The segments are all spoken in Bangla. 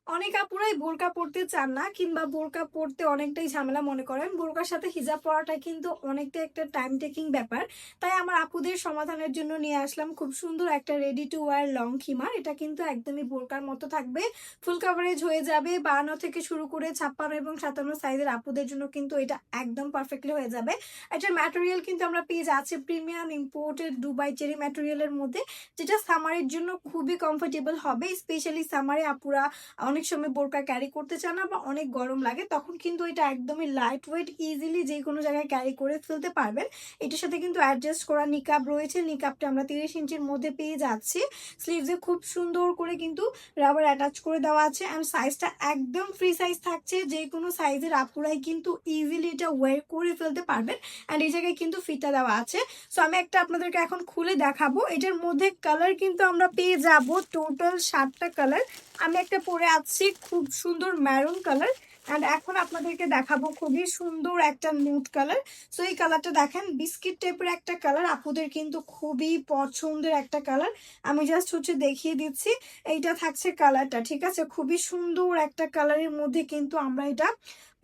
অনেক আপুরাই বোরকা পড়তে চান না কিংবা বোরকা পড়তে অনেকটাই ঝামেলা মনে করেন। বোরকার সাথে হিজাব পরাটা কিন্তু অনেকটা একটা টাইম টেকিং ব্যাপার। তাই আমার আপুদের সমাধানের জন্য নিয়ে আসলাম খুব সুন্দর একটা রেডি টু ওয়্যার লং খিমার। এটা কিন্তু একদমই বোরকার মতো থাকবে, ফুল কাভারেজ হয়ে যাবে। 52 থেকে শুরু করে 56 এবং 57 সাইজের আপুদের জন্য কিন্তু এটা একদম পারফেক্টলি হয়ে যাবে। এটার ম্যাটেরিয়াল কিন্তু আমরা পেয়ে যাচ্ছি প্রিমিয়াম ইম্পোর্টেড দুবাই চেরি ম্যাটেরিয়ালের মধ্যে, যেটা সামারের জন্য খুবই কমফোর্টেবল হবে। স্পেশালি সামারে আপুরা অনেক সময় বোরকা ক্যারি করতে চান না বা অনেক গরম লাগে, তখন কিন্তু এটা একদমই লাইট ওয়েট, ইজিলি যে কোনো জায়গায় ক্যারি করে ফেলতে পারবেন। এটার সাথে কিন্তু অ্যাডজাস্ট করা নিকাব রয়েছে। নিকাবটা আমরা 30 ইঞ্চির মধ্যে পেয়ে যাচ্ছি। স্লিভসে খুব সুন্দর করে কিন্তু রাবার অ্যাটাচ করে দেওয়া আছে অ্যান্ড সাইজটা একদম ফ্রি সাইজ থাকছে। যে কোনো সাইজের আপুরাই কিন্তু ইজিলি এটা ওয়্যার করে ফেলতে পারবেন। অ্যান্ড এই জায়গায় কিন্তু ফিতা দেওয়া আছে। সো আমি একটা আপনাদেরকে এখন খুলে দেখাবো। এটার মধ্যে কালার কিন্তু আমরা পেয়ে যাব টোটাল 7টা কালার। আমি একটা পরে আছি খুব সুন্দর ম্যারুন কালার, অ্যান্ড এখন আপনাদেরকে দেখাবো খুবই সুন্দর একটা নুড কালার। সো এই কালারটা দেখেন, বিস্কিট টাইপের একটা কালার, আপুদের কিন্তু খুবই পছন্দের একটা কালার। আমি জাস্ট দেখিয়ে দিচ্ছি। এইটা থাকছে কালারটা, ঠিক আছে? খুবই সুন্দর একটা কালারের মধ্যে কিন্তু আমরা এটা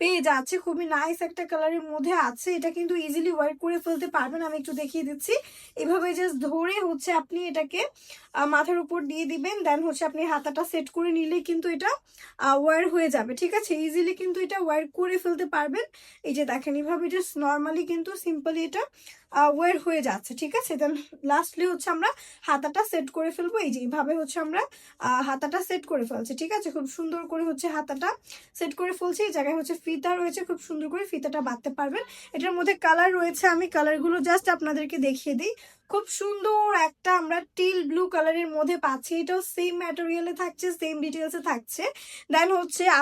পেয়ে যাচ্ছি। খুবই নাইস একটা কালারের মধ্যে আছে। এটা কিন্তু ইজিলি ওয়ার করে ফেলতে পারবেন। আমি একটু দেখিয়ে দিচ্ছি। এভাবে জাস্ট ধরে আপনি এটাকে মাথার উপর দিয়ে দিবেন, দেন আপনি হাতাটা সেট করে নিলেই কিন্তু এটা ওয়্যার হয়ে যাবে, ঠিক আছে? ইজিলি কিন্তু এটা ওয়্যার করে ফেলতে পারবেন। এই যে দেখেন, এইভাবে জাস্ট নর্মালি কিন্তু সিম্পলি এটা ওয়্যার হয়ে যাচ্ছে, ঠিক আছে? দেন লাস্টলি আমরা হাতাটা সেট করে ফেলবো। এই যে এইভাবে আমরা হাতাটা সেট করে ফেলছি, ঠিক আছে? খুব সুন্দর করে হাতাটা সেট করে ফেলছি। এই জায়গায় ফিতা রয়েছে, খুব সুন্দর করে ফিতাটা বাঁধতে পারবেন। এটার মধ্যে কালার রয়েছে, আমি কালারগুলো জাস্ট আপনাদেরকে দেখিয়ে দিই। খুব সুন্দর একটা আমরা টিল ব্লু কালারের মধ্যে পাচ্ছি। এটাও সেম ম্যাটেরিয়ালে থাকছে, সেম ডিটেলসে থাকছে। দেন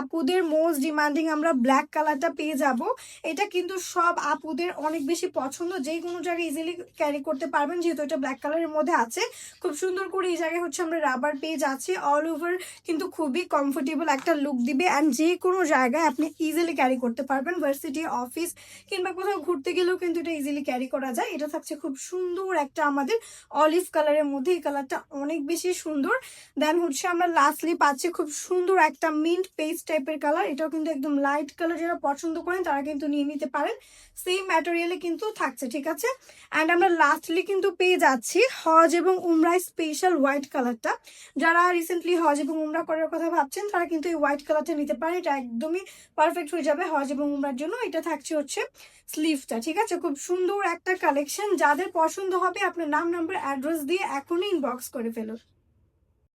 আপুদের মোস্ট ডিমান্ডিং আমরা ব্ল্যাক কালারটা পেয়ে যাব। এটা কিন্তু সব আপুদের অনেক বেশি পছন্দ, যে কোনো জায়গায় ইজিলি ক্যারি করতে পারবেন যেহেতু এটা ব্ল্যাক কালারের মধ্যে আছে। খুব সুন্দর করে এই জায়গায় আমরা রাবার পেয়ে যাচ্ছি। অল ওভার কিন্তু খুবই কমফোর্টেবল একটা লুক দিবে, অ্যান্ড যে কোনো জায়গায় আপনি ইজিলি ক্যারি করতে পারবেন। ভার্সিটি, অফিস কিংবা কোথাও ঘুরতে গেলেও কিন্তু এটা ইজিলি ক্যারি করা যায়। এটা থাকছে খুব সুন্দর একটা আমাদের অলিভ কালারের মধ্যে। এই কালারটা অনেক বেশি সুন্দর। দেন আমরা লাস্টলি পাচ্ছি খুব সুন্দর একটা মিন্ট পেস্ট টাইপের কালার। এটাও কিন্তু একদম লাইট কালার, যারা পছন্দ করেন তারা কিন্তু নিয়ে নিতে পারেন। সেম ম্যাটেরিয়ালে কিন্তু থাকছে, ঠিক আছে? অ্যান্ড আমরা লাস্টলি কিন্তু পেয়ে যাচ্ছি হজ এবং উমরায় স্পেশাল হোয়াইট কালারটা। যারা রিসেন্টলি হজ এবং উমরা করার কথা ভাবছেন তারা কিন্তু এই হোয়াইট কালারটা নিতে পারেন। এটা একদমই পারফেক্ট হয়ে যাবে হজ এবং উমরার জন্য। এটা থাকছে স্লিভটা, ঠিক আছে? খুব সুন্দর একটা কালেকশন। যাদের পছন্দ হবে আপনার নাম, নাম্বার, অ্যাড্রেস দিয়ে এখনই ইনবক্স করে ফেলুন।